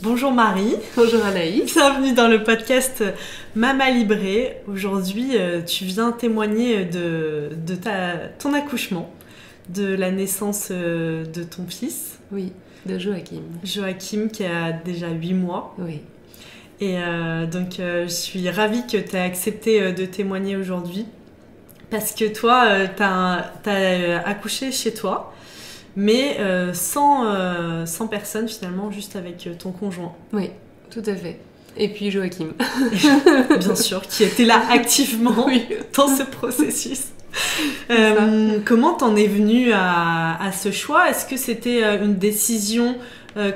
Bonjour Marie. Bonjour Anaïs. Bienvenue dans le podcast Mama Librée. Aujourd'hui, tu viens témoigner de ton accouchement, de la naissance de ton fils. Oui, de Joachim. Joachim qui a déjà 8 mois. Oui. Et donc, je suis ravie que tu aies accepté de témoigner aujourd'hui. Parce que toi, t'as accouché chez toi. Mais sans personne finalement, juste avec ton conjoint. Oui, tout à fait. Et puis Joachim. Bien sûr, qui était là activement dans ce processus. Comment t'en es venue à ce choix? Est-ce que c'était une décision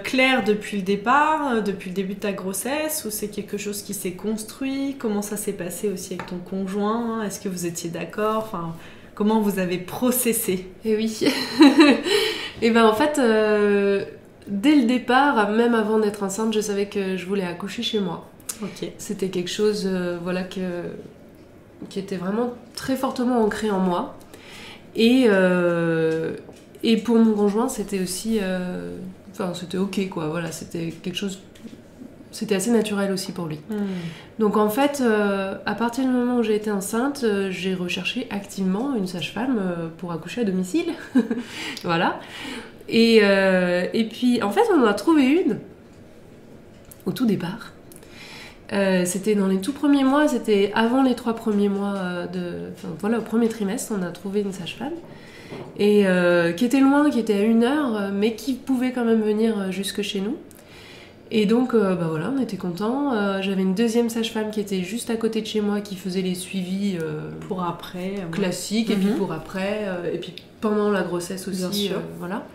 claire depuis le départ, depuis le début de ta grossesse, ou c'est quelque chose qui s'est construit? Comment ça s'est passé aussi avec ton conjoint? Est-ce que vous étiez d'accord? Enfin, comment vous avez processé? Eh oui. Et ben en fait, dès le départ, même avant d'être enceinte, je savais que je voulais accoucher chez moi. Ok. C'était quelque chose, qui était vraiment très fortement ancré en moi. Et pour mon conjoint, c'était aussi, c'était ok quoi. Voilà, c'était quelque chose. C'était assez naturel aussi pour lui. Donc en fait, à partir du moment où j'ai été enceinte, j'ai recherché activement une sage-femme pour accoucher à domicile. Voilà. Et puis en fait, on en a trouvé une au tout départ. C'était dans les tout premiers mois, c'était avant les 3 premiers mois au premier trimestre, on a trouvé une sage-femme. Et qui était loin, qui était à 1 heure, mais qui pouvait quand même venir jusque chez nous. Et donc, voilà, on était contents. J'avais une deuxième sage-femme qui était juste à côté de chez moi, qui faisait les suivis pour après, classiques, et puis pour après, et puis pendant la grossesse aussi. Bien sûr. Voilà.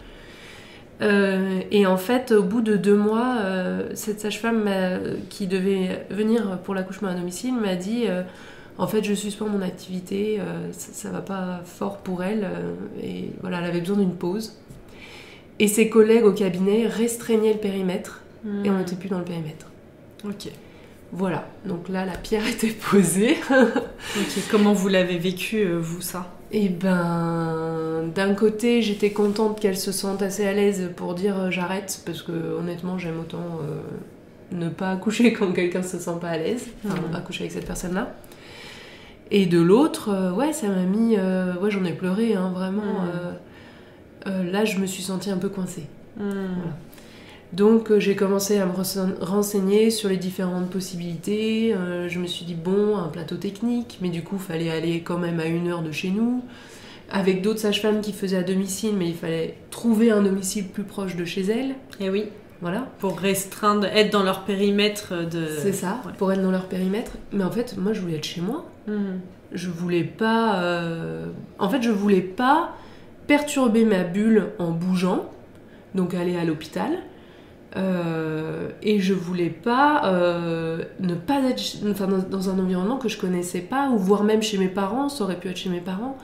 Et en fait, au bout de 2 mois, cette sage-femme qui devait venir pour l'accouchement à domicile m'a dit en fait, je suspends mon activité, ça va pas fort pour elle, et voilà, elle avait besoin d'une pause. Et ses collègues au cabinet restreignaient le périmètre. Et on n'était plus dans le périmètre. Ok. Voilà, donc là la pierre était posée. Ok, comment vous l'avez vécu, vous, ça? Et ben, d'un côté, j'étais contente qu'elle se sente assez à l'aise pour dire j'arrête, parce que honnêtement, j'aime autant ne pas accoucher quand quelqu'un se sent pas à l'aise, accoucher avec cette personne-là. Et de l'autre, ça m'a mis. J'en ai pleuré, hein, vraiment. Là, je me suis sentie un peu coincée. Voilà. Donc j'ai commencé à me renseigner sur les différentes possibilités. Je me suis dit un plateau technique, mais du coup il fallait aller quand même à 1 heure de chez nous, avec d'autres sages-femmes qui faisaient à domicile, mais il fallait trouver un domicile plus proche de chez elles. Et oui. Voilà. Pour restreindre, être dans leur périmètre de... C'est ça, pour être dans leur périmètre. Mais en fait, moi je voulais être chez moi. Je voulais pas... En fait, je voulais pas perturber ma bulle en bougeant, donc aller à l'hôpital. Et je voulais pas ne pas être dans un environnement que je connaissais pas, ou voire même chez mes parents. Ça aurait pu être chez mes parents,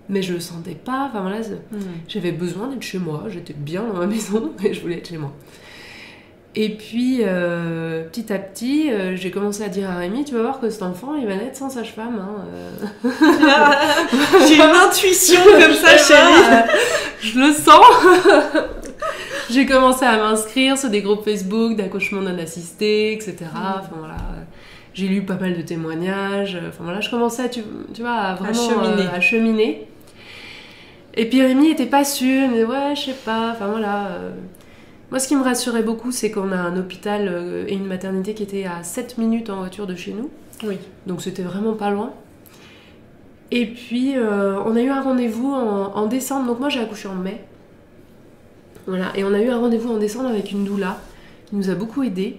mais je le sentais pas. J'avais besoin d'être chez moi, j'étais bien dans ma maison, mais je voulais être chez moi. Et puis petit à petit, j'ai commencé à dire à Rémi, tu vas voir que cet enfant il va naître sans sage-femme, hein. J'ai une intuition comme ça, chérie. Je le sens. J'ai commencé à m'inscrire sur des groupes Facebook d'accouchement non assisté, etc. J'ai lu pas mal de témoignages. Je commençais à, tu vois, à vraiment à cheminer. Et puis Rémi était pas sûr, il me disait je sais pas. Moi, ce qui me rassurait beaucoup, c'est qu'on a un hôpital et une maternité qui étaient à 7 minutes en voiture de chez nous. Oui. Donc c'était vraiment pas loin. Et puis on a eu un rendez-vous en décembre. Donc moi j'ai accouché en mai. Voilà, et on a eu un rendez-vous en décembre avec une doula qui nous a beaucoup aidés,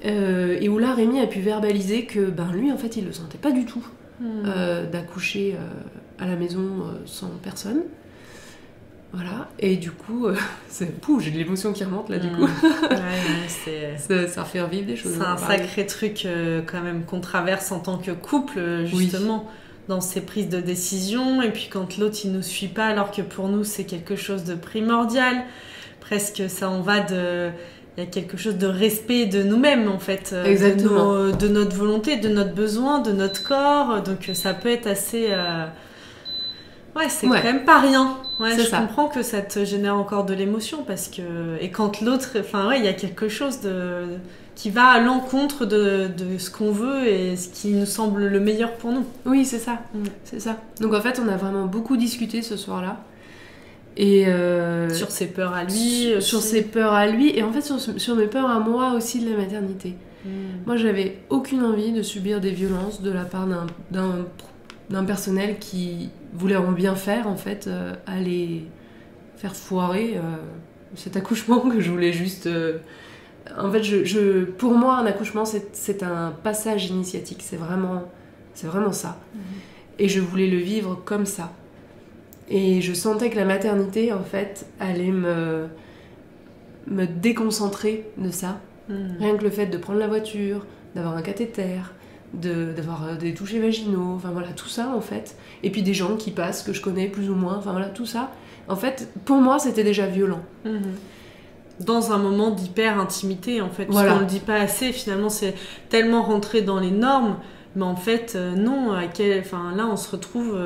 et où là Rémi a pu verbaliser que lui en fait il le sentait pas du tout d'accoucher à la maison sans personne. Voilà, et du coup j'ai de l'émotion qui remonte là du coup. Ça fait revivre des choses. C'est un sacré truc quand même qu'on traverse en tant que couple, justement. Dans ces prises de décision, et puis quand l'autre il nous suit pas, alors que pour nous c'est quelque chose de primordial, presque ça en va de... Il y a quelque chose de respect de nous-mêmes en fait, de notre volonté, de notre besoin, de notre corps, donc ça peut être assez Ouais, c'est quand même pas rien. Ouais, c'est je comprends que ça te génère encore de l'émotion parce que et quand l'autre, enfin ouais, il y a quelque chose qui va à l'encontre de ce qu'on veut et ce qui nous semble le meilleur pour nous. Oui, c'est ça. C'est ça. Donc en fait, on a vraiment beaucoup discuté ce soir-là. Et sur ses peurs à lui. Sur ses peurs à lui et en fait sur mes peurs à moi aussi de la maternité. Moi, j'avais aucune envie de subir des violences de la part d'un personnel qui voulait en bien faire, en fait, aller faire foirer cet accouchement que je voulais juste... En fait, pour moi, un accouchement, c'est un passage initiatique. C'est vraiment ça. Et je voulais le vivre comme ça. Et je sentais que la maternité, en fait, allait me déconcentrer de ça. Rien que le fait de prendre la voiture, d'avoir un cathéter, d'avoir des touchés vaginaux, enfin voilà, tout ça en fait. Et puis des gens qui passent, que je connais plus ou moins, enfin voilà, tout ça. En fait, pour moi, c'était déjà violent. Dans un moment d'hyper intimité en fait, parce voilà. qu'on le dit pas assez, finalement c'est tellement rentré dans les normes, mais en fait non, là on se retrouve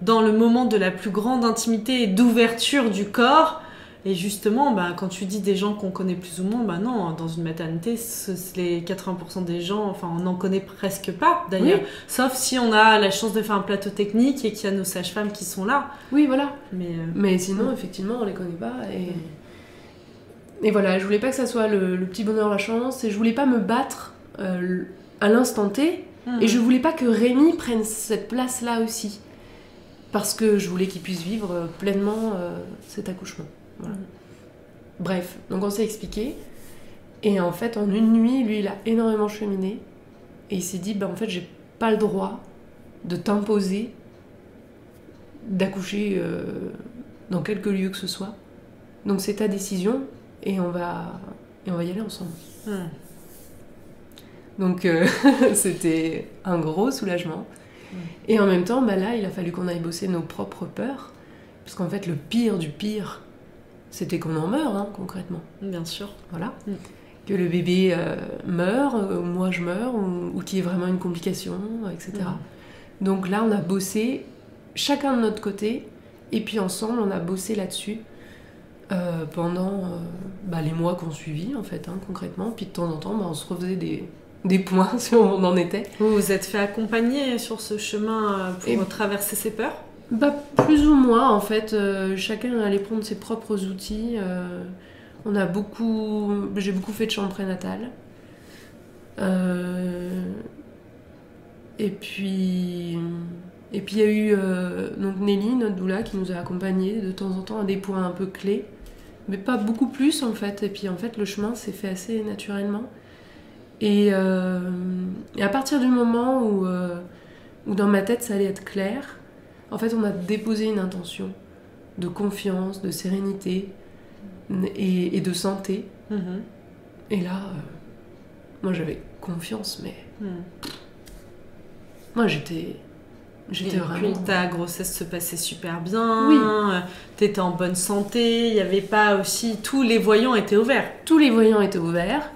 dans le moment de la plus grande intimité et d'ouverture du corps. Et justement, quand tu dis des gens qu'on connaît plus ou moins, non, dans une maternité, les 80% des gens, enfin, on n'en connaît presque pas, d'ailleurs. Oui. Sauf si on a la chance de faire un plateau technique et qu'il y a nos sages-femmes qui sont là. Oui, voilà. Mais sinon, effectivement, on les connaît pas. Et voilà, je voulais pas que ça soit le petit bonheur, la chance, et je voulais pas me battre à l'instant T, et je voulais pas que Rémi prenne cette place-là aussi. Parce que je voulais qu'il puisse vivre pleinement cet accouchement. Voilà. Bref, donc on s'est expliqué et en fait en une nuit lui il a énormément cheminé et il s'est dit en fait j'ai pas le droit de t'imposer d'accoucher dans quelque lieu que ce soit, donc c'est ta décision et on va y aller ensemble. Donc c'était un gros soulagement et en même temps là il a fallu qu'on aille bosser nos propres peurs parce qu'en fait le pire du pire c'était qu'on en meure, concrètement. Bien sûr. Voilà. Que le bébé meure, ou moi je meurs, ou qu'il y ait vraiment une complication, etc. Donc là, on a bossé, chacun de notre côté, et puis ensemble, on a bossé là-dessus pendant les mois qu'on suivit, en fait, concrètement. Puis de temps en temps, on se refaisait des points sur où on en était. Vous vous êtes fait accompagner sur ce chemin pour traverser ces peurs ? Plus ou moins en fait, chacun allait prendre ses propres outils. J'ai beaucoup fait de chambre prénatale. Et puis il y a eu donc Nelly, notre doula, qui nous a accompagnés de temps en temps à des points un peu clés, mais pas beaucoup plus en fait. Et puis en fait le chemin s'est fait assez naturellement. Et à partir du moment où dans ma tête ça allait être clair, en fait, on a déposé une intention de confiance, de sérénité et de santé. Et là, moi j'avais confiance, mais moi j'étais vraiment... Puis ta grossesse se passait super bien, oui. T'étais en bonne santé, il n'y avait pas aussi... Tous les voyants étaient ouverts. Tous les voyants étaient ouverts.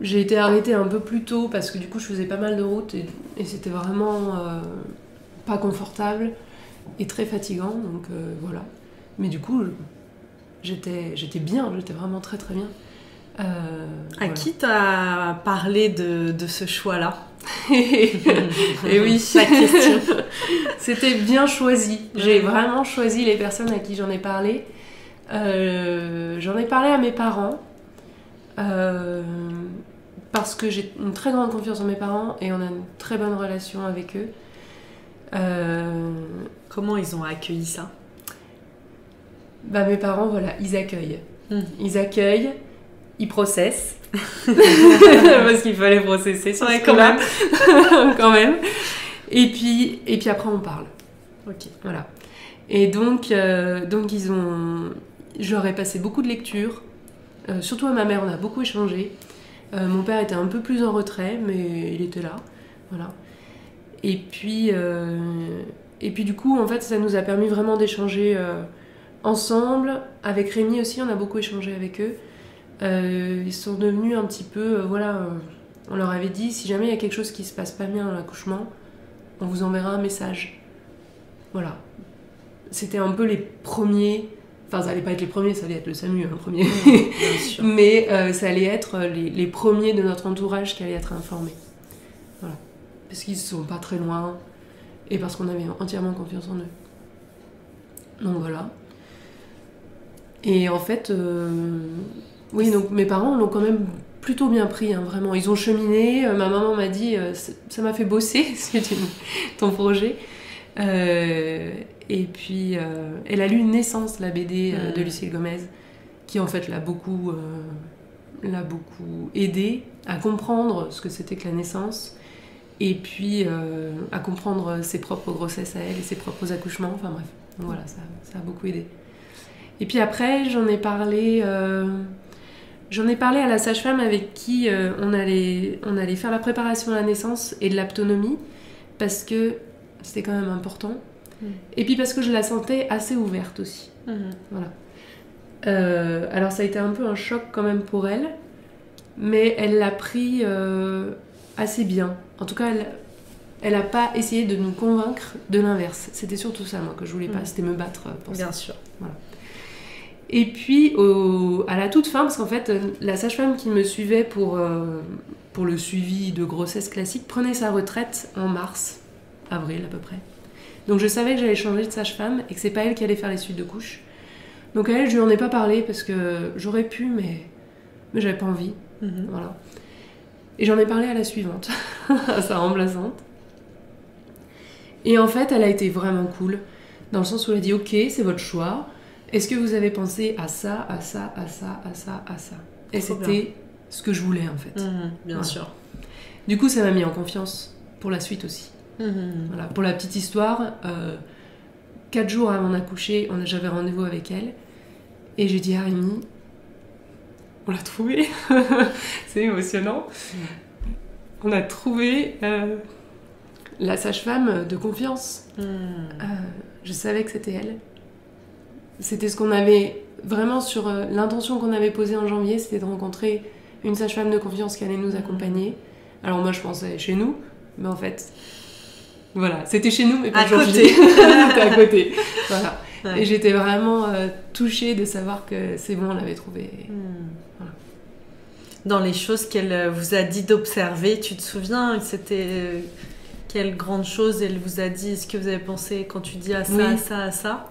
J'ai été arrêtée un peu plus tôt parce que du coup je faisais pas mal de route et c'était vraiment pas confortable et très fatigant, donc voilà. Mais du coup j'étais bien, j'étais vraiment très très bien. À qui t'as parlé de ce choix-là? Et oui, la question. C'était bien choisi. J'ai vraiment choisi les personnes à qui j'en ai parlé. J'en ai parlé à mes parents. Parce que j'ai une très grande confiance en mes parents et on a une très bonne relation avec eux. Comment ils ont accueilli ça? Mes parents, voilà, ils accueillent. Ils accueillent, ils processent. Parce qu'il fallait processer sur quand même. Quand même. Et puis après on parle. Ok. Voilà. Et donc ils ont... Je leur ai passé beaucoup de lectures. Surtout à ma mère, on a beaucoup échangé. Mon père était un peu plus en retrait, mais il était là. Voilà. Et puis du coup, en fait, ça nous a permis vraiment d'échanger ensemble. Avec Rémi aussi, on a beaucoup échangé avec eux. Ils sont devenus un petit peu... on leur avait dit, si jamais il y a quelque chose qui se passe pas bien à l'accouchement, on vous enverra un message. Voilà. C'était un peu les premiers... Enfin, ça allait pas être les premiers, ça allait être le SAMU, le premier. Bien sûr. Mais ça allait être les premiers de notre entourage qui allaient être informés. Voilà. Parce qu'ils ne sont pas très loin et parce qu'on avait entièrement confiance en eux. Donc voilà. Et en fait, oui, donc mes parents l'ont quand même plutôt bien pris, hein, vraiment. Ils ont cheminé. Ma maman m'a dit, ça m'a fait bosser, ton projet. Et puis, elle a lu Naissance, la BD de Lucille Gomez, qui en fait l'a beaucoup aidée à comprendre ce que c'était que la naissance, et puis à comprendre ses propres grossesses à elle et ses propres accouchements. Enfin bref, donc voilà, ça a beaucoup aidé. Et puis après, j'en ai parlé à la sage-femme avec qui on allait faire la préparation à la naissance et de l'aptonomie, parce que c'était quand même important. Et puis parce que je la sentais assez ouverte aussi. Voilà. Alors ça a été un peu un choc quand même pour elle, mais elle l'a pris assez bien. En tout cas, elle n'a pas essayé de nous convaincre de l'inverse. C'était surtout ça, moi, que je voulais pas, c'était me battre pour ça. Bien sûr. Voilà. Et puis, à la toute fin, parce qu'en fait, la sage-femme qui me suivait pour le suivi de grossesse classique prenait sa retraite en mars, avril à peu près. Donc je savais que j'allais changer de sage-femme et que c'est pas elle qui allait faire les suites de couches. Donc à elle, je lui en ai pas parlé parce que j'aurais pu, mais j'avais pas envie. Voilà. Et j'en ai parlé à la suivante, à sa remplaçante. Et en fait, elle a été vraiment cool, dans le sens où elle a dit « Ok, c'est votre choix. Est-ce que vous avez pensé à ça, à ça, à ça, à ça, à ça ?» Et c'était ce que je voulais, en fait. Bien sûr. Du coup, ça m'a mis en confiance pour la suite aussi. Voilà. Pour la petite histoire, 4 jours avant d'accoucher, j'avais rendez-vous avec elle. Et j'ai dit à Rémi, on l'a trouvé. C'est émotionnant. On a trouvé la sage-femme de confiance. Je savais que c'était elle. C'était ce qu'on avait vraiment sur l'intention qu'on avait posée en janvier, c'était de rencontrer une sage-femme de confiance qui allait nous accompagner. Alors moi je pensais chez nous, mais en fait, voilà, c'était chez nous, mais pas à côté. C'était à côté. Voilà. Ouais. Et j'étais vraiment touchée de savoir que c'est bon, on l'avait trouvée. Voilà. Dans les choses qu'elle vous a dit d'observer, tu te souviens, c'était quelle grande chose elle vous a dit? Est-ce que vous avez pensé quand tu dis à ça, à ça, à ça?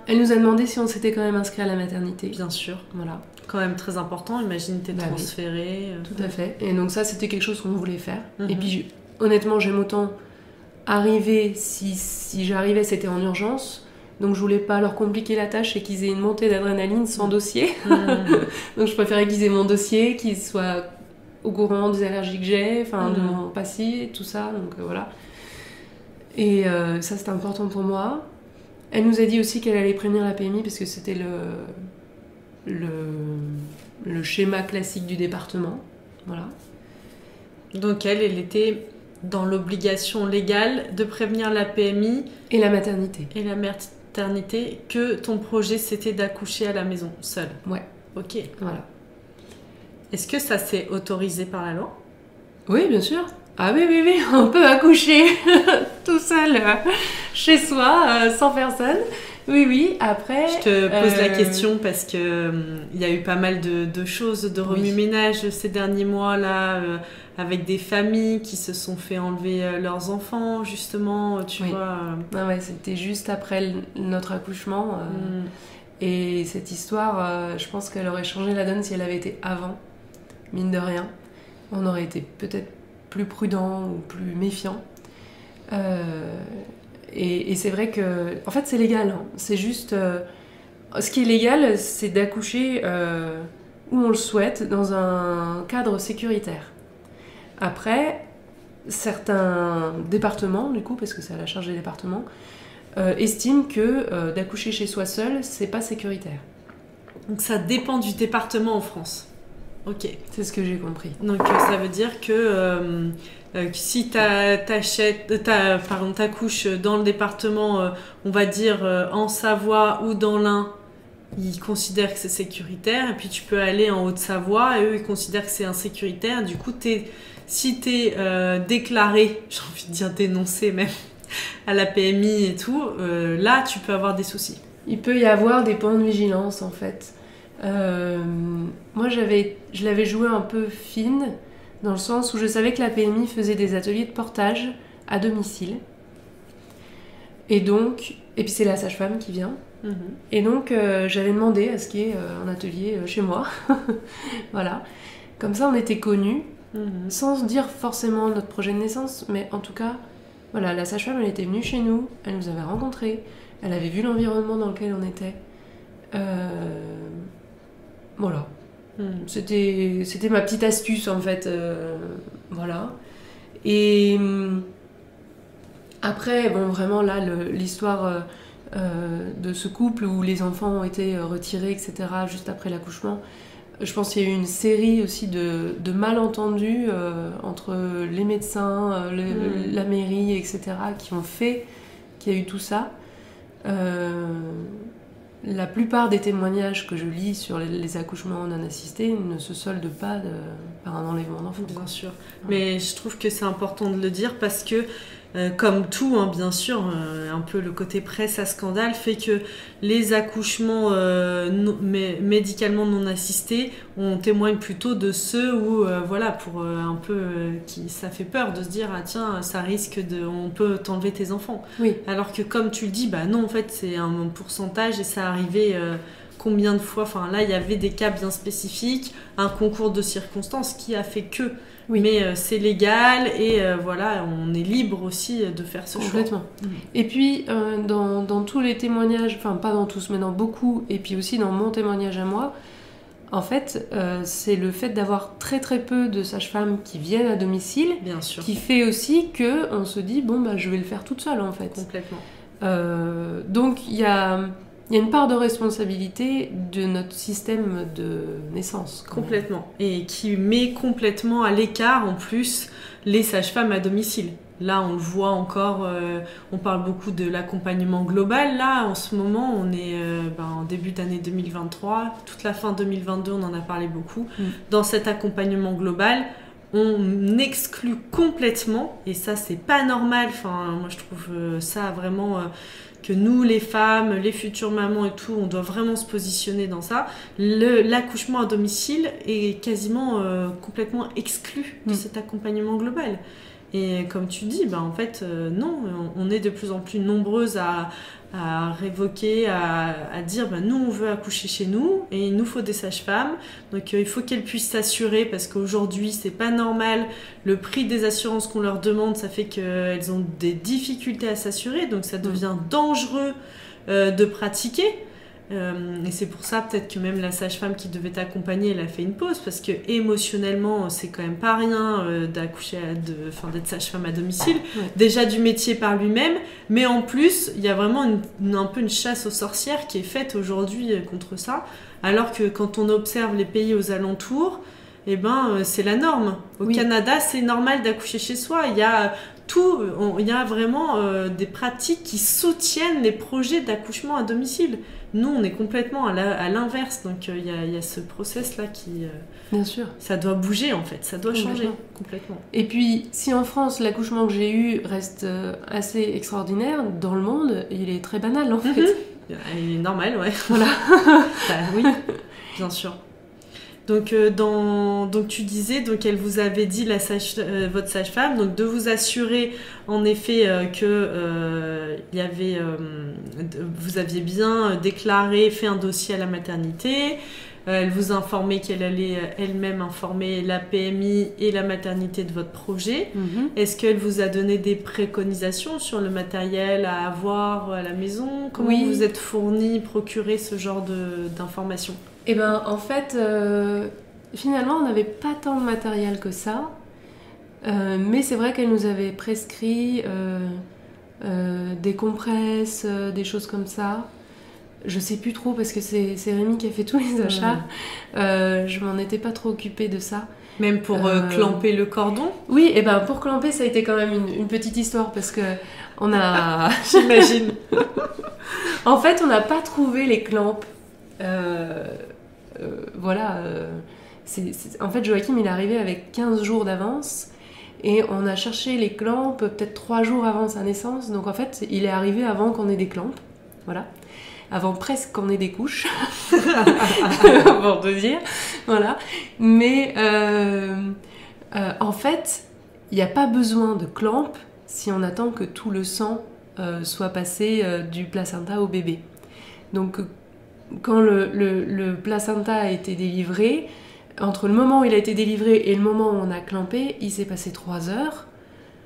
Elle nous a demandé si on s'était quand même inscrit à la maternité. Bien sûr. Voilà. Quand même très important, imagine t'es transférée. Oui. Tout à fait. Et donc ça, c'était quelque chose qu'on voulait faire. Et puis, honnêtement, j'aime autant arriver, si j'arrivais, c'était en urgence. Donc je voulais pas leur compliquer la tâche et qu'ils aient une montée d'adrénaline sans dossier. Donc je préférais qu'ils aient mon dossier, qu'ils soient au courant des allergies que j'ai, de mon passé, tout ça. Donc voilà. Et ça, c'était important pour moi. Elle nous a dit aussi qu'elle allait prévenir la PMI parce que c'était le schéma classique du département. Voilà. Donc elle était dans l'obligation légale de prévenir la PMI et la maternité. Et la maternité que ton projet c'était d'accoucher à la maison, seule. Ouais. Ok. Voilà. Est-ce que ça s'est autorisé par la loi? Oui, bien sûr. Ah oui, on peut accoucher tout seul chez soi, sans personne. Oui, après... Je te pose la question parce que y a eu pas mal de choses, de remue-ménage ces derniers mois là, avec des familles qui se sont fait enlever leurs enfants, justement, tu vois. Ouais, c'était juste après notre accouchement. Et cette histoire, je pense qu'elle aurait changé la donne si elle avait été avant, mine de rien. On aurait été peut-être plus prudent ou plus méfiant. Et c'est vrai que... En fait, c'est légal. Hein. C'est juste... ce qui est légal, c'est d'accoucher où on le souhaite, dans un cadre sécuritaire. Après, certains départements, du coup, parce que c'est à la charge des départements, estiment que d'accoucher chez soi seul, c'est pas sécuritaire. Donc ça dépend du département en France. Ok. C'est ce que j'ai compris. Donc ça veut dire que si t'accouches dans le département, on va dire en Savoie ou dans l'Ain, ils considèrent que c'est sécuritaire. Et puis tu peux aller en Haute-Savoie et eux ils considèrent que c'est insécuritaire. Du coup si t'es déclaré, j'ai envie de dire dénoncé même, à la PMI et tout, là, tu peux avoir des soucis. Il peut y avoir des points de vigilance, en fait. Moi, je l'avais joué un peu fine, dans le sens où je savais que la PMI faisait des ateliers de portage à domicile. Et puis c'est la sage-femme qui vient. Et donc, j'avais demandé à ce qu'il y ait un atelier chez moi. Voilà. Comme ça, on était connus, sans se dire forcément notre projet de naissance, mais en tout cas, voilà, la sage-femme, elle était venue chez nous, elle nous avait rencontrés, elle avait vu l'environnement dans lequel on était. Voilà. C'était ma petite astuce, en fait. Voilà. Et après, bon, vraiment, là, l'histoire de ce couple où les enfants ont été retirés, etc., juste après l'accouchement, je pense qu'il y a eu une série aussi de malentendus entre les médecins, la mairie, etc., qui ont fait qu'il y a eu tout ça. La plupart des témoignages que je lis sur les accouchements non assistés ne se soldent pas par un enlèvement d'enfants. Bien sûr. Mais je trouve que c'est important de le dire parce que, comme tout, hein, bien sûr, un peu le côté presse à scandale fait que les accouchements médicalement non assistés, on témoigne plutôt de ceux où, voilà, pour un peu, ça fait peur de se dire, ah tiens, ça risque on peut t'enlever tes enfants. Oui. Alors que comme tu le dis, bah non, en fait, c'est un pourcentage et ça arrivait combien de fois, enfin là, il y avait des cas bien spécifiques, un concours de circonstances qui a fait que... Oui. Mais c'est légal et voilà, on est libre aussi de faire ce choix. Complètement. Et puis, dans tous les témoignages, enfin pas dans tous, mais dans beaucoup, et puis aussi dans mon témoignage à moi, en fait, c'est le fait d'avoir très très peu de sages-femmes qui viennent à domicile, bien sûr, qui fait aussi qu'on se dit, bon, bah, je vais le faire toute seule, en fait. Complètement. Donc, il y a une part de responsabilité de notre système de naissance. Complètement. Et qui met complètement à l'écart, en plus, les sages-femmes à domicile. Là, on le voit encore, on parle beaucoup de l'accompagnement global. Là, en ce moment, on est en début d'année 2023. Toute la fin 2022, on en a parlé beaucoup. Dans cet accompagnement global, on exclut complètement, et ça, c'est pas normal. Enfin, moi, je trouve ça vraiment... que nous, les femmes, les futures mamans et tout, on doit vraiment se positionner dans ça. L'accouchement à domicile est quasiment complètement exclu de cet accompagnement global. Et comme tu dis, en fait, non, on est de plus en plus nombreuses à révoquer, à dire nous on veut accoucher chez nous et il nous faut des sages-femmes, donc il faut qu'elles puissent s'assurer parce qu'aujourd'hui c'est pas normal, le prix des assurances qu'on leur demande ça fait qu'elles ont des difficultés à s'assurer, donc ça devient dangereux de pratiquer. Et c'est pour ça peut-être que même la sage-femme qui devait t'accompagner elle a fait une pause parce que émotionnellement c'est quand même pas rien d'accoucher d'être sage-femme à domicile, déjà du métier par lui-même, mais en plus il y a vraiment un peu une chasse aux sorcières qui est faite aujourd'hui contre ça, alors que quand on observe les pays aux alentours, c'est la norme. Au Canada c'est normal d'accoucher chez soi, il y a vraiment des pratiques qui soutiennent les projets d'accouchement à domicile. Nous, on est complètement à l'inverse. Donc, il y a ce process-là qui... Bien sûr. Ça doit bouger, en fait. Ça doit changer complètement. Et puis, si en France, l'accouchement que j'ai eu reste assez extraordinaire, dans le monde, il est très banal, en fait. Il est normal, ouais. Voilà. Oui, bien sûr. Donc, donc tu disais, donc elle vous avait dit votre sage-femme, donc de vous assurer en effet que vous aviez bien déclaré, fait un dossier à la maternité. Elle vous informait qu'elle allait elle-même informer la PMI et la maternité de votre projet. Est-ce qu'elle vous a donné des préconisations sur le matériel à avoir à la maison? Comment vous êtes fourni, procuré ce genre d'informations? En fait, finalement, on n'avait pas tant de matériel que ça. Mais c'est vrai qu'elle nous avait prescrit des compresses, des choses comme ça. Je sais plus trop parce que c'est Rémi qui a fait tous les achats. Je m'en étais pas trop occupée de ça. Même pour clamper le cordon? Oui, pour clamper, ça a été quand même une petite histoire parce que on a... J'imagine. En fait, on n'a pas trouvé les clampes. En fait, Joachim, il est arrivé avec 15 jours d'avance. Et on a cherché les clampes peut-être 3 jours avant sa naissance. Donc en fait, il est arrivé avant qu'on ait des clampes. Voilà. Avant presque qu'on ait des couches. Pour te dire. Voilà. Mais en fait, il n'y a pas besoin de clampes si on attend que tout le sang soit passé du placenta au bébé. Donc quand le placenta a été délivré, entre le moment où il a été délivré et le moment où on a clampé, il s'est passé 3 heures.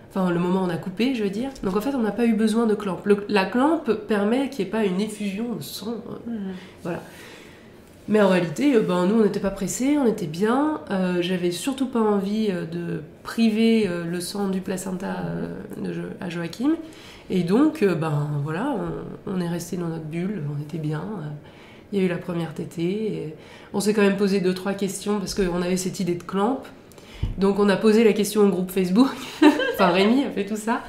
Enfin, le moment où on a coupé, je veux dire. Donc en fait, on n'a pas eu besoin de clampe. La clampe permet qu'il n'y ait pas une effusion de sang. Voilà. Mais en réalité, nous, on n'était pas pressés, on était bien. J'avais surtout pas envie de priver le sang du placenta à Joachim. Et donc, voilà, on est resté dans notre bulle, on était bien. Il y a eu la première tétée. Et on s'est quand même posé 2-3 questions parce qu'on avait cette idée de clampe. Donc on a posé la question au groupe Facebook. Enfin, Rémi a fait tout ça.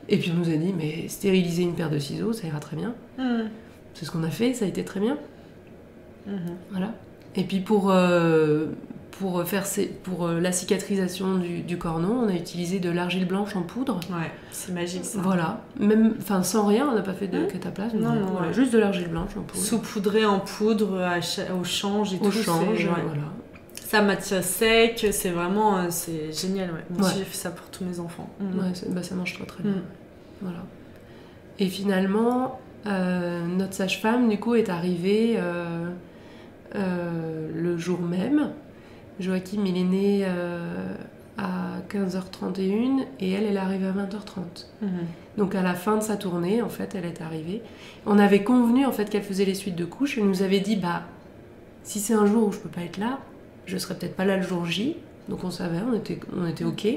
Et puis on nous a dit, mais stériliser une paire de ciseaux, ça ira très bien. C'est ce qu'on a fait, ça a été très bien. Voilà. Et puis pour la cicatrisation du corneau, on a utilisé de l'argile blanche en poudre. Ouais, c'est magique ça. Voilà. Même, sans rien, on n'a pas fait de cataplasme. Non, voilà, juste de l'argile blanche en poudre. Saupoudré en poudre au change et tout. Au change, voilà. Ça maintient sec, c'est vraiment c'est génial. Ouais. Moi, j'ai fait ça pour tous mes enfants. Ouais, ça marche très très bien. Voilà. Et finalement, notre sage-femme, du coup, est arrivée le jour même. Joachim, il est né à 15h31 et elle est arrivée à 20h30. Donc à la fin de sa tournée, en fait, elle est arrivée. On avait convenu, en fait, qu'elle faisait les suites de couches. Elle nous avait dit, si c'est un jour où je peux pas être là, je serais peut-être pas là le jour J. Donc on savait, on était OK.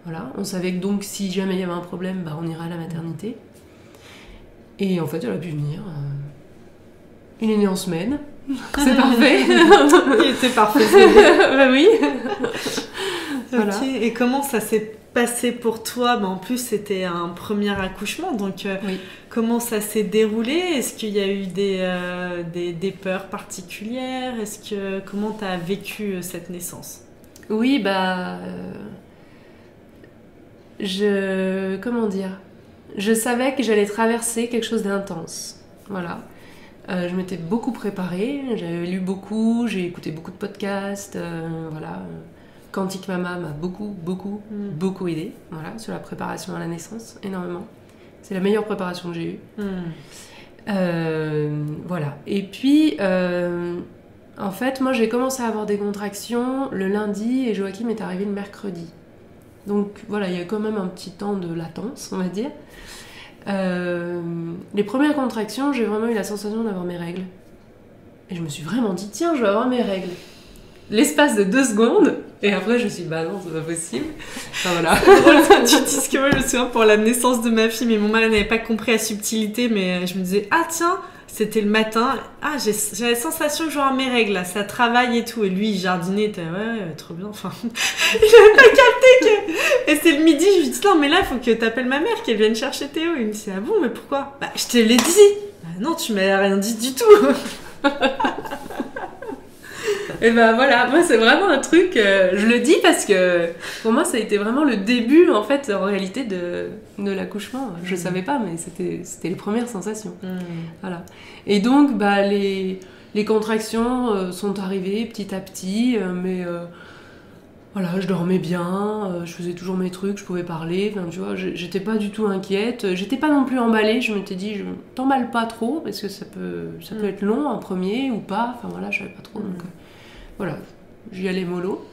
Voilà. On savait que donc, si jamais il y avait un problème, on irait à la maternité. Et en fait, elle a pu venir. Il est né en semaine. C'est parfait. Il était parfait. Oui. Voilà. Ok. Et comment ça s'est passé pour toi? En plus, c'était un premier accouchement. Donc, oui. Comment ça s'est déroulé? Est-ce qu'il y a eu des peurs particulières? Comment tu as vécu cette naissance? Oui, comment dire? Je savais que j'allais traverser quelque chose d'intense. Voilà. Je m'étais beaucoup préparée, j'avais lu beaucoup, j'ai écouté beaucoup de podcasts, voilà. Quantique Mama m'a beaucoup aidée, voilà, sur la préparation à la naissance, énormément. C'est la meilleure préparation que j'ai eue. Voilà. Et puis, en fait, moi, j'ai commencé à avoir des contractions le lundi et Joachim est arrivé le mercredi. Donc, voilà, il y a quand même un petit temps de latence, on va dire. Les premières contractions, j'ai vraiment eu la sensation d'avoir mes règles. Et je me suis vraiment dit, tiens, je vais avoir mes règles. L'espace de 2 secondes, et après je me suis dit, non, c'est pas possible. Enfin, voilà. C'est drôle que tu dises que moi, je me souviens pour la naissance de ma fille, mais mon mari n'avait pas compris la subtilité, mais je me disais, tiens, c'était le matin, j'ai la sensation que je vais avoir mes règles, là, ça travaille et tout, et lui, il jardinait, il était, ouais, trop bien, enfin, il avait pas capté que... Et c'est le midi, je lui dis, non, mais là, il faut que t'appelles ma mère, qu'elle vienne chercher Théo. Il me dit, ah bon, mais pourquoi? Je te l'ai dit. Non, tu m'as rien dit du tout. Et voilà, moi c'est vraiment un truc, je le dis parce que pour moi ça a été vraiment le début en fait en réalité de l'accouchement. Je savais pas, mais c'était les premières sensations. Voilà. Et donc les contractions sont arrivées petit à petit, mais voilà, je dormais bien, je faisais toujours mes trucs, je pouvais parler, enfin, tu vois, j'étais pas du tout inquiète, j'étais pas non plus emballée, je m'étais dit, je t'emballe pas trop, parce que ça peut être long, un premier, ou pas, enfin voilà, je savais pas trop, donc voilà, j'y allais mollo.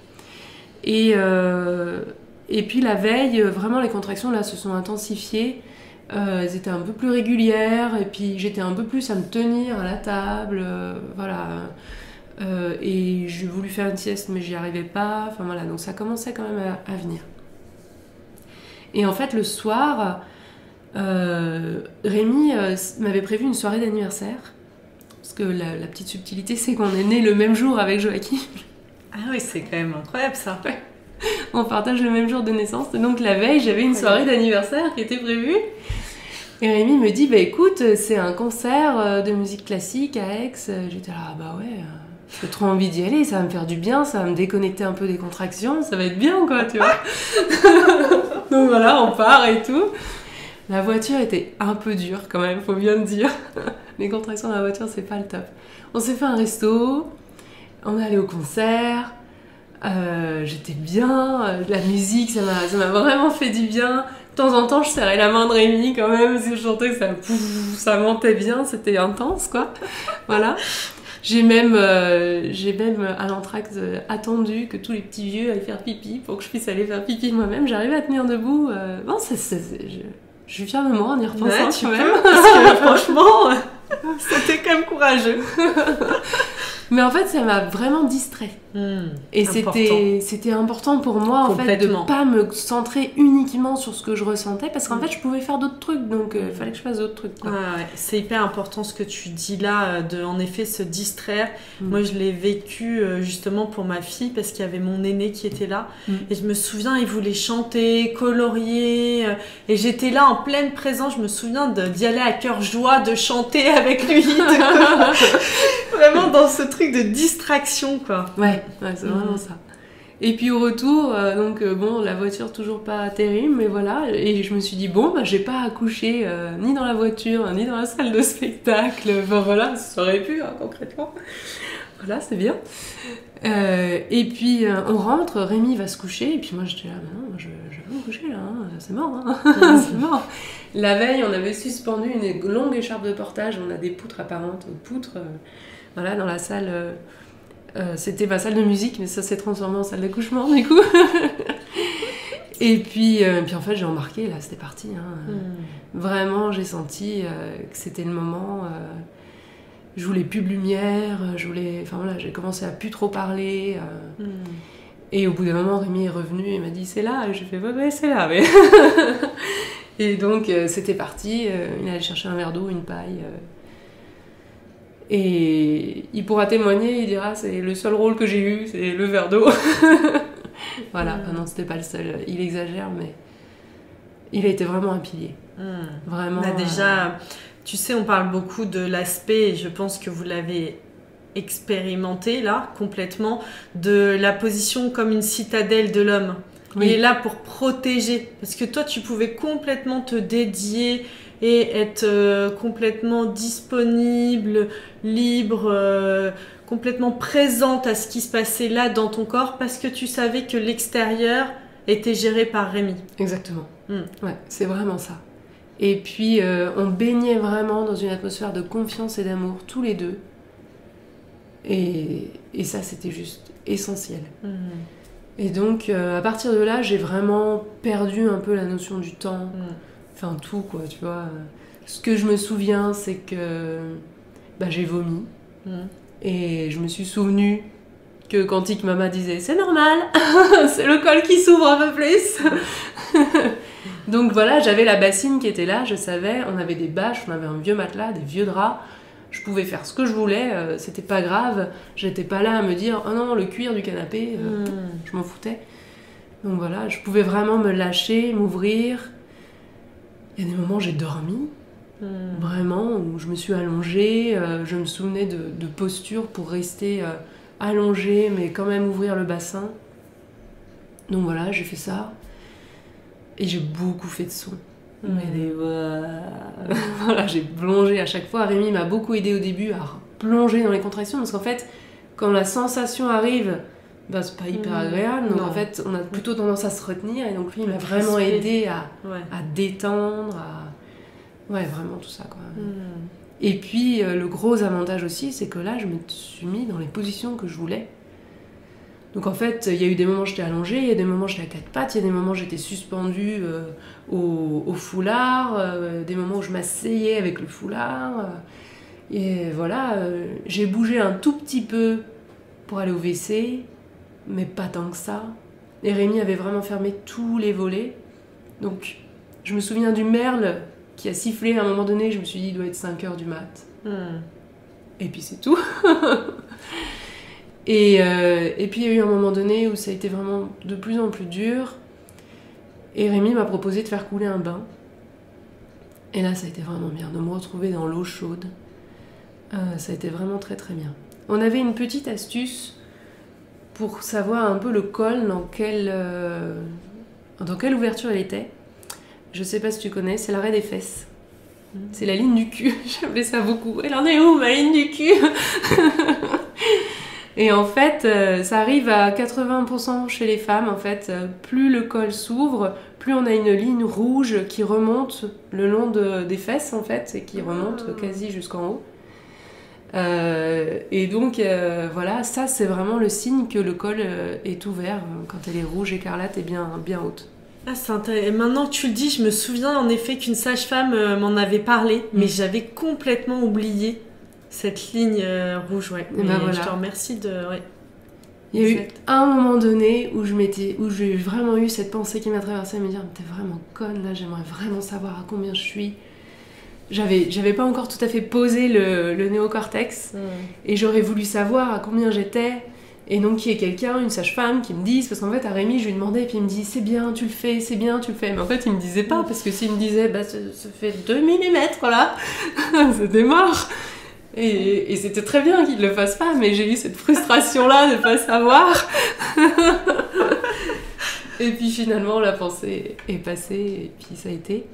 Et puis la veille, vraiment les contractions là se sont intensifiées, elles étaient un peu plus régulières, et puis j'étais un peu plus à me tenir à la table, voilà. Et j'ai voulu faire une sieste mais j'y arrivais pas, enfin voilà, donc ça commençait quand même à venir. Et en fait le soir, Rémi m'avait prévu une soirée d'anniversaire, parce que la petite subtilité c'est qu'on est né le même jour avec Joachim. Ah oui, c'est quand même incroyable ça. Ouais. On partage le même jour de naissance, et donc la veille j'avais une soirée d'anniversaire qui était prévue. Et Rémi me dit, écoute, c'est un concert de musique classique à Aix. J'étais là, ouais... j'ai trop envie d'y aller, ça va me faire du bien, ça va me déconnecter un peu des contractions, ça va être bien, quoi, tu vois. Donc voilà, on part et tout. La voiture était un peu dure quand même, faut bien le dire. Les contractions dans la voiture, c'est pas le top. On s'est fait un resto, on est allé au concert, j'étais bien, la musique, ça m'a vraiment fait du bien. De temps en temps, je serrais la main de Rémi quand même, parce que je sentais que ça montait bien, c'était intense, quoi. Voilà. J'ai même à l'entracte attendu que tous les petits vieux aillent faire pipi pour que je puisse aller faire pipi moi-même. J'arrivais à tenir debout. Bon, je suis fière de moi en y repensant tu quand peux, même. parce que franchement, c'était quand même courageux. Mais en fait, ça m'a vraiment distrait. Et c'était important pour moi en fait de pas me centrer uniquement sur ce que je ressentais, parce qu'en fait je pouvais faire d'autres trucs, donc il fallait que je fasse d'autres trucs, quoi. Ouais. C'est hyper important ce que tu dis là, de en effet se distraire. Moi je l'ai vécu justement pour ma fille, parce qu'il y avait mon aîné qui était là, et je me souviens, il voulait chanter, colorier, et j'étais là en pleine présence. Je me souviens d'y aller à cœur joie, de chanter avec lui, vraiment dans ce truc de distraction, quoi. Ouais, c'est vraiment ça. Et puis au retour, bon, la voiture toujours pas terrible, mais voilà, et je me suis dit, bon, j'ai pas à coucher ni dans la voiture, ni dans la salle de spectacle, enfin voilà, ça aurait pu, hein, concrètement. Voilà, c'est bien. Et puis on rentre, Rémi va se coucher, et puis moi j'étais là, non, je vais me coucher là, hein, c'est mort, hein. C'est mort. La veille, on avait suspendu une longue écharpe de portage, on a des poutres apparentes aux poutres, voilà, dans la salle. C'était ma salle de musique, mais ça s'est transformé en salle d'accouchement, du coup. Et puis en fait, j'ai embarqué, là, c'était parti. Hein. Vraiment, j'ai senti que c'était le moment. Je voulais plus de lumière, enfin voilà, j'ai commencé à plus trop parler. Et au bout d'un moment, Rémi est revenu et m'a dit, c'est là. Et j'ai fait, ouais, c'est là. Mais... Et donc, c'était parti. Il allait chercher un verre d'eau, une paille. Et il pourra témoigner, il dira, c'est le seul rôle que j'ai eu, c'est le verre d'eau. Voilà, non, c'était pas le seul, il exagère, mais il a été vraiment un pilier. Vraiment. Bah déjà, tu sais, on parle beaucoup de l'aspect, et je pense que vous l'avez expérimenté là, complètement, de la position comme une citadelle de l'homme. Oui. Il est là pour protéger, parce que toi, tu pouvais complètement te dédier et être complètement disponible, libre, complètement présente à ce qui se passait là dans ton corps, parce que tu savais que l'extérieur était géré par Rémi. Exactement. Ouais, c'est vraiment ça. Et puis, on baignait vraiment dans une atmosphère de confiance et d'amour, tous les deux. Et ça, c'était juste essentiel. Et donc, à partir de là, j'ai vraiment perdu un peu la notion du temps. Enfin, tout, quoi, tu vois. Ce que je me souviens, c'est que j'ai vomi. Et je me suis souvenue que Quantique Mama disait « C'est normal, c'est le col qui s'ouvre un peu plus !» Donc voilà, j'avais la bassine qui était là, je savais. On avait des bâches, on avait un vieux matelas, des vieux draps. Je pouvais faire ce que je voulais, c'était pas grave. J'étais pas là à me dire « Oh non, le cuir du canapé, je m'en foutais. » Donc voilà, je pouvais vraiment me lâcher, m'ouvrir. Il y a des moments où j'ai dormi, vraiment, où je me suis allongée, je me souvenais de postures pour rester allongée, mais quand même ouvrir le bassin. Donc voilà, j'ai fait ça. Et j'ai beaucoup fait de sons. Voilà, j'ai plongé à chaque fois. Rémi m'a beaucoup aidé au début à plonger dans les contractions, parce qu'en fait, quand la sensation arrive, c'est pas hyper agréable, donc en fait on a plutôt tendance à se retenir, et donc lui il m'a vraiment aidé à détendre, ouais, vraiment tout ça, quoi. Et puis le gros avantage aussi, c'est que là je me suis mis dans les positions que je voulais. Donc en fait il y a eu des moments où j'étais allongée, il y a des moments où j'étais à quatre pattes, il y a des moments où j'étais suspendue au foulard, des moments où je m'asseyais avec le foulard, et voilà, j'ai bougé un tout petit peu pour aller au WC, mais pas tant que ça. Et Rémi avait vraiment fermé tous les volets. Donc, je me souviens du merle qui a sifflé à un moment donné. Je me suis dit, il doit être 5h du mat. Et puis c'est tout. Et puis il y a eu un moment donné où ça a été vraiment de plus en plus dur. Et Rémi m'a proposé de faire couler un bain. Et là, ça a été vraiment bien. De me retrouver dans l'eau chaude. Ça a été vraiment très très bien. On avait une petite astuce pour savoir un peu le col, dans quelle ouverture il était. Je sais pas si tu connais, c'est l'arrêt des fesses. C'est la ligne du cul. J'appelais ça beaucoup. Elle en est où, ma ligne du cul? Et en fait, ça arrive à 80% chez les femmes. En fait, plus le col s'ouvre, plus on a une ligne rouge qui remonte le long des fesses, en fait, et qui remonte quasi jusqu'en haut. Et donc, voilà, ça, c'est vraiment le signe que le col est ouvert quand elle est rouge écarlate et bien haute. Ah, c'est intéressant. Maintenant que tu le dis, je me souviens en effet qu'une sage-femme m'en avait parlé, mais j'avais complètement oublié cette ligne rouge. Ouais. Mais ben voilà. Je te remercie de... Ouais. Il y a eu un moment donné où j'ai vraiment eu cette pensée qui m'a traversée à me dire « T'es vraiment conne, là, j'aimerais vraiment savoir à combien je suis. » J'avais pas encore tout à fait posé le néocortex et j'aurais voulu savoir à combien j'étais. Et donc qu'il y ait quelqu'un, une sage-femme qui me dise, parce qu'en fait à Rémi je lui demandais et puis il me dit c'est bien tu le fais, c'est bien tu le fais, mais en fait il me disait pas, parce que s'il me disait bah ça fait 2 mm là, c'était mort. Et c'était très bien qu'il le fasse pas, mais j'ai eu cette frustration là de pas savoir. Et puis finalement la pensée est passée et puis ça a été.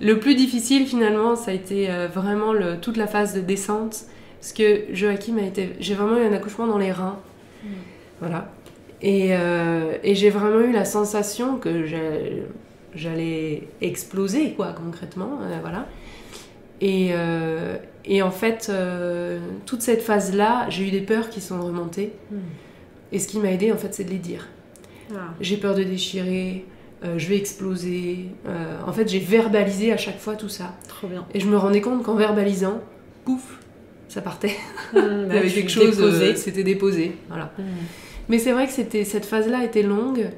Le plus difficile finalement ça a été vraiment toute la phase de descente, parce que Joachim j'ai vraiment eu un accouchement dans les reins. Voilà. Et j'ai vraiment eu la sensation que j'allais exploser, quoi, concrètement. Voilà. Et en fait, toute cette phase-là, j'ai eu des peurs qui sont remontées. Et ce qui m'a aidée, en fait, c'est de les dire. J'ai peur de déchirer, je vais exploser. En fait, j'ai verbalisé à chaque fois tout ça. Trop bien. Et je me rendais compte qu'en verbalisant, pouf, ça partait. Il y avait quelque chose, c'était déposé. Voilà. Mais c'est vrai que cette phase-là était longue.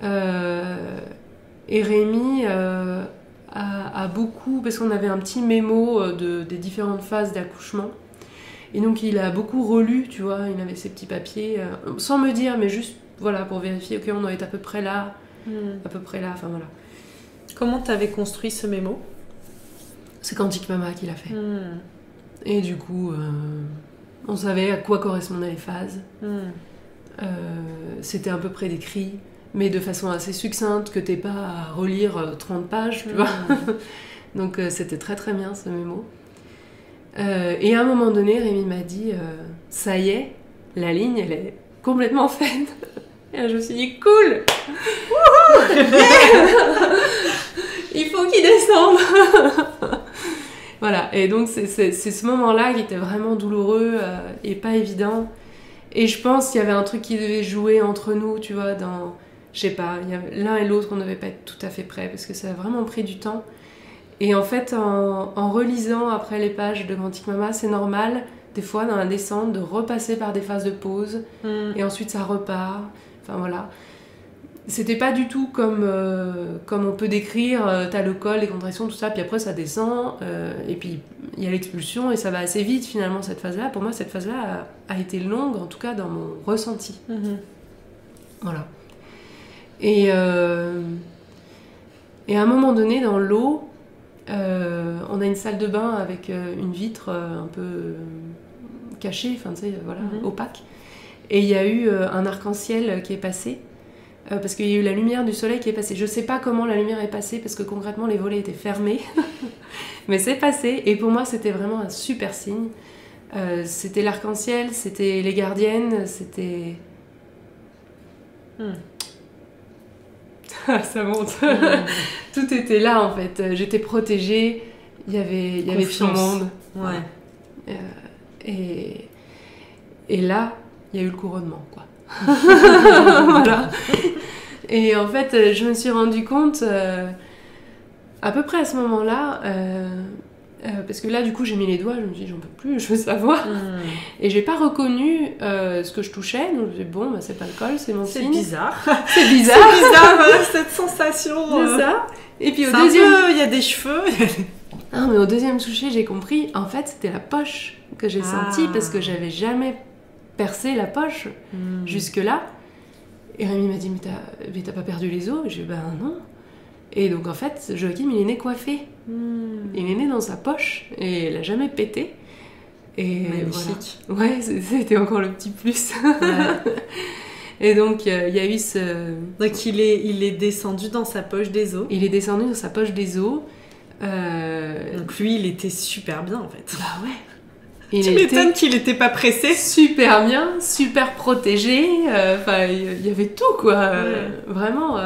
Et Rémi a beaucoup, parce qu'on avait un petit mémo des différentes phases d'accouchement. Et donc il a beaucoup relu, tu vois, il avait ses petits papiers, sans me dire, mais juste voilà, pour vérifier, ok, on doit être à peu près là, enfin voilà. Comment t'avais construit ce mémo? C'est Quantique Mama qui l'a fait. Et du coup, on savait à quoi correspondaient les phases. C'était à peu près décrit, mais de façon assez succincte, que t'aies pas à relire 30 pages, tu vois. Donc c'était très très bien ce mémo. Et à un moment donné, Rémi m'a dit ça y est, la ligne elle est complètement faite. Et là, je me suis dit cool. Il faut qu'il descende. Voilà, et donc c'est ce moment-là qui était vraiment douloureux et pas évident. Et je pense qu'il y avait un truc qui devait jouer entre nous, tu vois, je sais pas, l'un et l'autre, on devait pas être tout à fait prêts, parce que ça a vraiment pris du temps. Et en fait, en relisant après les pages de Quantique Mama, c'est normal, des fois, dans la descente, de repasser par des phases de pause, et ensuite ça repart, enfin voilà. C'était pas du tout comme on peut décrire, t'as le col, les contractions, tout ça, puis après ça descend, et puis il y a l'expulsion, et ça va assez vite finalement cette phase-là. Pour moi, cette phase-là a été longue, en tout cas dans mon ressenti. Voilà. Et à un moment donné, dans l'eau, on a une salle de bain avec une vitre un peu cachée, enfin tu sais, voilà, opaque. Et il y a eu un arc-en-ciel qui est passé. Parce qu'il y a eu la lumière du soleil qui est passée. Je sais pas comment la lumière est passée, parce que concrètement les volets étaient fermés. Mais c'est passé, et pour moi c'était vraiment un super signe. C'était l'arc-en-ciel, c'était les gardiennes, c'était... Ça monte. Tout était là en fait. J'étais protégée, il y avait tout le monde. Ouais. Et là, il y a eu le couronnement, quoi. Voilà. Et en fait, je me suis rendu compte à peu près à ce moment-là, parce que là, du coup, j'ai mis les doigts, je me suis dit, j'en peux plus, je veux savoir. Et j'ai pas reconnu ce que je touchais, donc je me suis dit, bon, bah, c'est pas le col, c'est mon signe. C'est bizarre. C'est bizarre. C'est bizarre, cette sensation. C'est ça. Et puis au c'est deuxième... il y a des cheveux. Ah, mais au deuxième toucher, j'ai compris, en fait, c'était la poche que j'ai sentie, parce que j'avais jamais percé la poche jusque-là. Et Rémi m'a dit, mais t'as pas perdu les os? J'ai dit, ben non. Et donc en fait, Joachim, il est né coiffé. Il est né dans sa poche, et il a jamais pété. Et magnifique. Voilà. Ouais, c'était encore le petit plus. Ouais. Et donc, il y a eu ce... Donc, il est descendu dans sa poche des os. Il est descendu dans sa poche des os. Donc, lui, il était super bien, en fait. Bah ouais. Tu m'étonnes qu'il n'était pas pressé. Super bien, super protégé. Enfin, il y avait tout, quoi. Vraiment.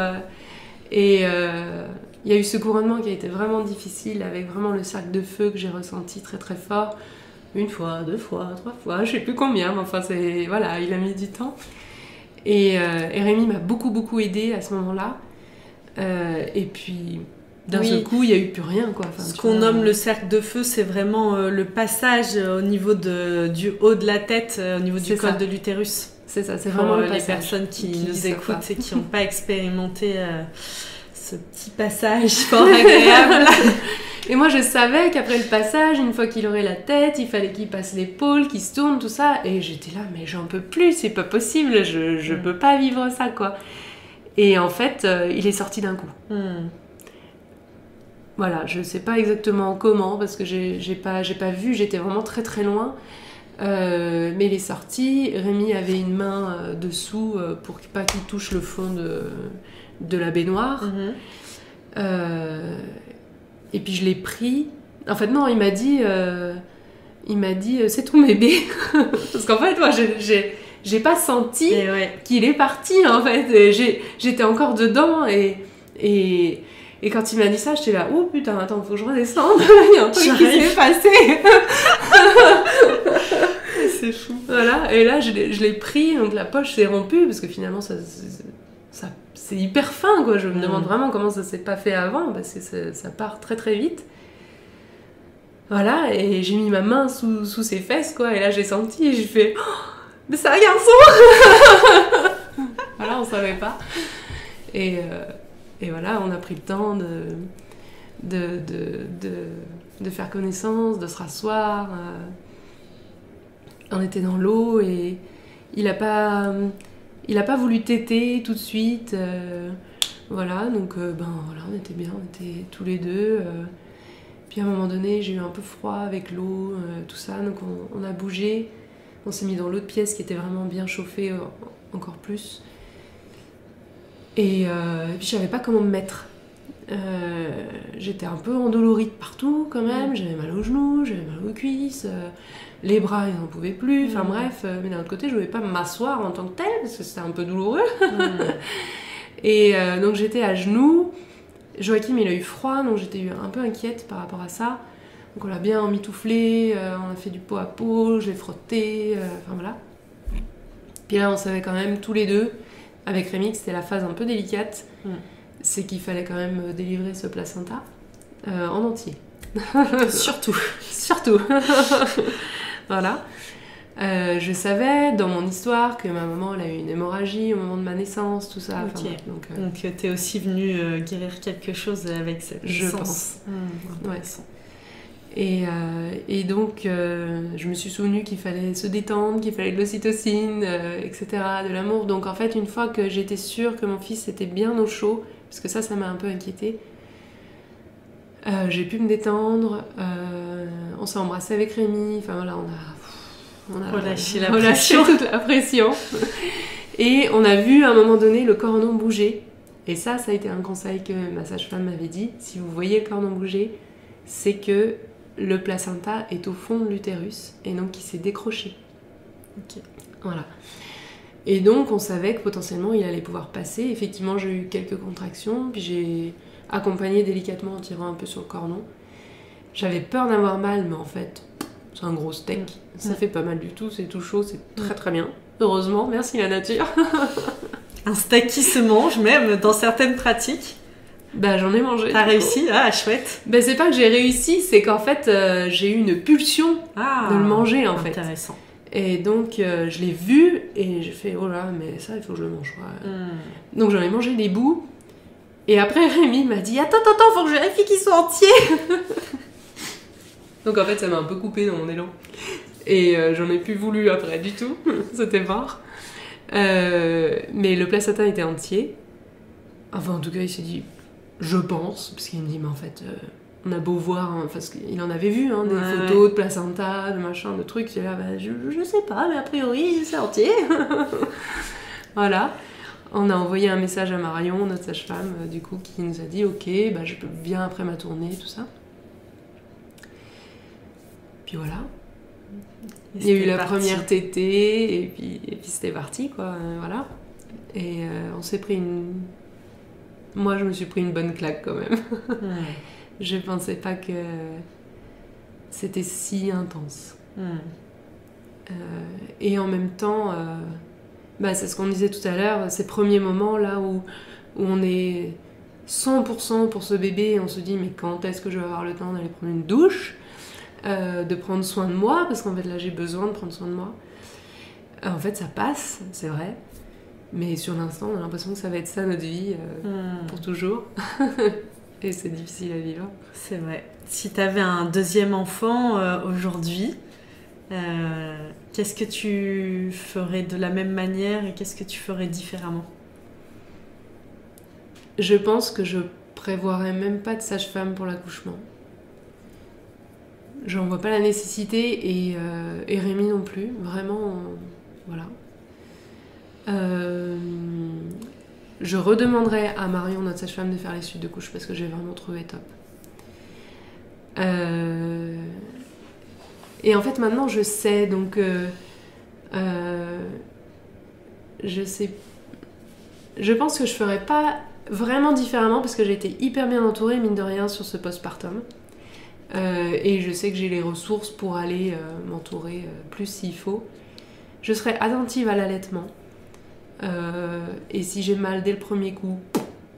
Et il y a eu ce couronnement qui a été vraiment difficile, avec vraiment le cercle de feu que j'ai ressenti très très fort. 1 fois, 2 fois, 3 fois, je sais plus combien, mais enfin, voilà, il a mis du temps. Et Rémi m'a beaucoup aidée à ce moment-là. Et puis, d'un seul coup, il n'y a eu plus rien, quoi. Enfin, ce qu'on nomme le cercle de feu, c'est vraiment le passage au niveau du haut de la tête, au niveau du col de l'utérus. C'est ça, c'est vraiment le passage. Les personnes qui nous écoutent et qui n'ont pas expérimenté ce petit passage fort agréable. Et moi, je savais qu'après le passage, une fois qu'il aurait la tête, il fallait qu'il passe l'épaule, qu'il se tourne, tout ça. Et j'étais là, mais j'en peux plus, c'est pas possible, je peux pas vivre ça, quoi. Et en fait, il est sorti d'un coup. Voilà, je sais pas exactement comment, parce que j'ai pas vu, j'étais vraiment très très loin. Mais il est sorti. Rémi avait une main dessous pour pas qu'il touche le fond de la baignoire. Et puis je l'ai pris. En fait, non, il m'a dit c'est ton bébé. Parce qu'en fait, moi, j'ai pas senti qu'il est parti, en fait. J'étais encore dedans et quand il m'a dit ça, j'étais là, oh putain, attends, faut que je redescende. Il y a un truc qui s'est passé. C'est fou. Voilà, et là, je l'ai pris, donc la poche s'est rompue, parce que finalement, c'est hyper fin, quoi. Je me demande vraiment comment ça s'est pas fait avant, parce que ça part très très vite. Voilà, et j'ai mis ma main sous ses fesses, quoi, et là, j'ai senti, et j'ai fait, oh, mais c'est un garçon. Voilà, on savait pas. Et voilà, on a pris le temps de faire connaissance, de se rasseoir. On était dans l'eau et il a pas voulu téter tout de suite. Voilà, donc voilà, on était bien, on était tous les deux. Puis à un moment donné, j'ai eu un peu froid avec l'eau, tout ça, donc on a bougé. On s'est mis dans l'autre pièce qui était vraiment bien chauffée, encore plus. Et puis je savais pas comment me mettre. J'étais un peu endolorie de partout quand même, j'avais mal aux genoux, j'avais mal aux cuisses, les bras ils n'en pouvaient plus, enfin bref, mais d'un autre côté je ne pouvais pas m'asseoir en tant que telle parce que c'était un peu douloureux. Et donc j'étais à genoux, Joachim il a eu froid donc j'étais un peu inquiète par rapport à ça. Donc on l'a bien emmitouflé, on a fait du pot à pot, je l'ai frotté, enfin voilà. Puis là on savait quand même tous les deux, avec Rémi, que c'était la phase un peu délicate, c'est qu'il fallait quand même délivrer ce placenta en entier. Surtout. Voilà. Je savais dans mon histoire que ma maman elle a eu une hémorragie au moment de ma naissance, tout ça. Okay. Donc t'es aussi venue guérir quelque chose avec cette naissance. Je pense. Ouais. Et donc, je me suis souvenue qu'il fallait se détendre, qu'il fallait de l'ocytocine, etc., de l'amour. Donc, en fait, une fois que j'étais sûre que mon fils était bien au chaud, parce que ça m'a un peu inquiétée, j'ai pu me détendre. On s'est embrassé avec Rémi. Enfin, voilà, on a relâché toute la pression. Et on a vu, à un moment donné, le cordon bouger. Et ça a été un conseil que ma sage-femme m'avait dit. Si vous voyez le cordon bouger, c'est que le placenta est au fond de l'utérus et donc il s'est décroché. Okay. Voilà. Et donc on savait que potentiellement il allait pouvoir passer. Effectivement, j'ai eu quelques contractions, puis j'ai accompagné délicatement en tirant un peu sur le cordon. J'avais peur d'avoir mal, mais en fait, c'est un gros steak. Ça fait pas mal du tout, c'est tout chaud, c'est très très bien. Heureusement, merci la nature. Un steak qui se mange même dans certaines pratiques. Bah j'en ai mangé. T'as réussi? Ah chouette. Bah c'est pas que j'ai réussi, c'est qu'en fait j'ai eu une pulsion de le manger en fait. Intéressant. Et donc je l'ai vu et j'ai fait oh là mais ça il faut que je le mange. Donc j'en ai mangé des bouts et après Rémi m'a dit attends faut que je vérifie qu'ils sont entiers. Donc en fait ça m'a un peu coupé dans mon élan et j'en ai plus voulu après du tout. C'était mort. Mais le placenta était entier. Enfin en tout cas il s'est dit je pense, parce qu'il me dit, mais en fait, on a beau voir, hein, parce qu'il en avait vu, hein, des photos de placenta, de machin, de trucs, là, bah, je sais pas, mais a priori c'est entier. Voilà. On a envoyé un message à Marion, notre sage-femme, du coup, qui nous a dit ok, bah, je viens après ma tournée, tout ça. Puis voilà. Il y a eu la première tétée, et puis c'était parti, quoi. Voilà. Et on s'est pris une... Moi, je me suis pris une bonne claque, quand même. Je pensais pas que c'était si intense. Et en même temps, bah, c'est ce qu'on disait tout à l'heure, ces premiers moments là où on est 100% pour ce bébé, et on se dit mais quand est-ce que je vais avoir le temps d'aller prendre une douche, de prendre soin de moi, parce qu'en fait là j'ai besoin de prendre soin de moi. En fait ça passe, c'est vrai, mais sur l'instant on a l'impression que ça va être ça notre vie pour toujours. Et c'est difficile à vivre. C'est vrai. Si tu avais un deuxième enfant aujourd'hui, qu'est-ce que tu ferais de la même manière et qu'est-ce que tu ferais différemment? Je pense que je prévoirais même pas de sage-femme pour l'accouchement. J'en vois pas la nécessité, et Rémi non plus. Vraiment, voilà. Je redemanderais à Marion, notre sage-femme, de faire les suites de couches parce que j'ai vraiment trouvé top. Et en fait, maintenant, je sais, donc... je sais... Je pense que je ferais pas vraiment différemment parce que j'ai été hyper bien entourée, mine de rien, sur ce postpartum. Et je sais que j'ai les ressources pour aller m'entourer plus s'il faut. Je serai attentive à l'allaitement. Et si j'ai mal dès le premier coup,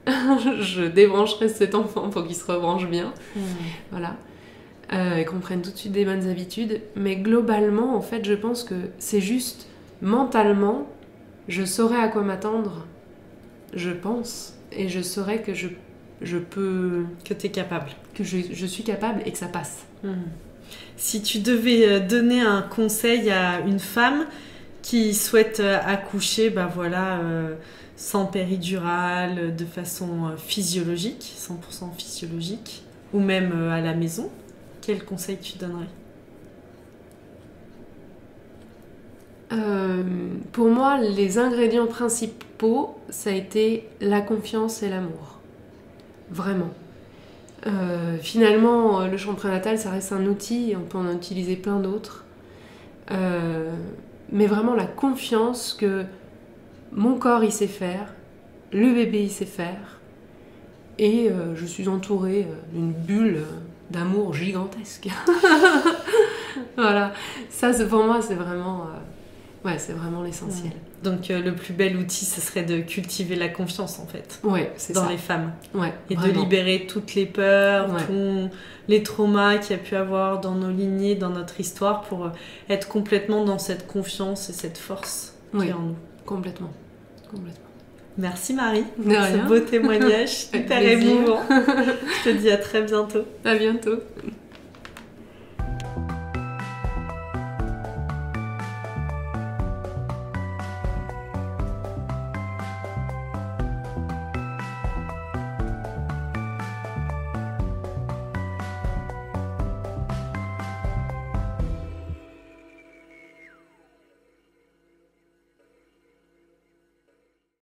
je débrancherai cet enfant pour qu'il se rebranche bien. Voilà. Et qu'on prenne tout de suite des bonnes habitudes. Mais globalement, en fait, je pense que c'est juste mentalement, je saurais à quoi m'attendre, je pense, et je saurais que je peux... Que tu es capable. Que je suis capable et que ça passe. Si tu devais donner un conseil à une femme qui souhaite accoucher, bah voilà, sans péridurale, de façon physiologique, 100% physiologique, ou même à la maison, quel conseil tu donnerais? Pour moi, les ingrédients principaux, ça a été la confiance et l'amour. Vraiment. Finalement, le chant prénatal, ça reste un outil, et on peut en utiliser plein d'autres. Mais vraiment la confiance que mon corps il sait faire, le bébé il sait faire, et je suis entourée d'une bulle d'amour gigantesque. Voilà, ça pour moi c'est vraiment, c'est vraiment l'essentiel. Donc le plus bel outil, ce serait de cultiver la confiance en fait. Ouais, c'est dans ça. les femmes. Ouais, et vraiment. de libérer toutes les peurs, tous les traumas qu'il y a pu avoir dans nos lignées, dans notre histoire, pour être complètement dans cette confiance et cette force qui est en nous. Complètement. Merci Marie pour ce beau témoignage hyper émouvant. Je te dis à très bientôt. À bientôt.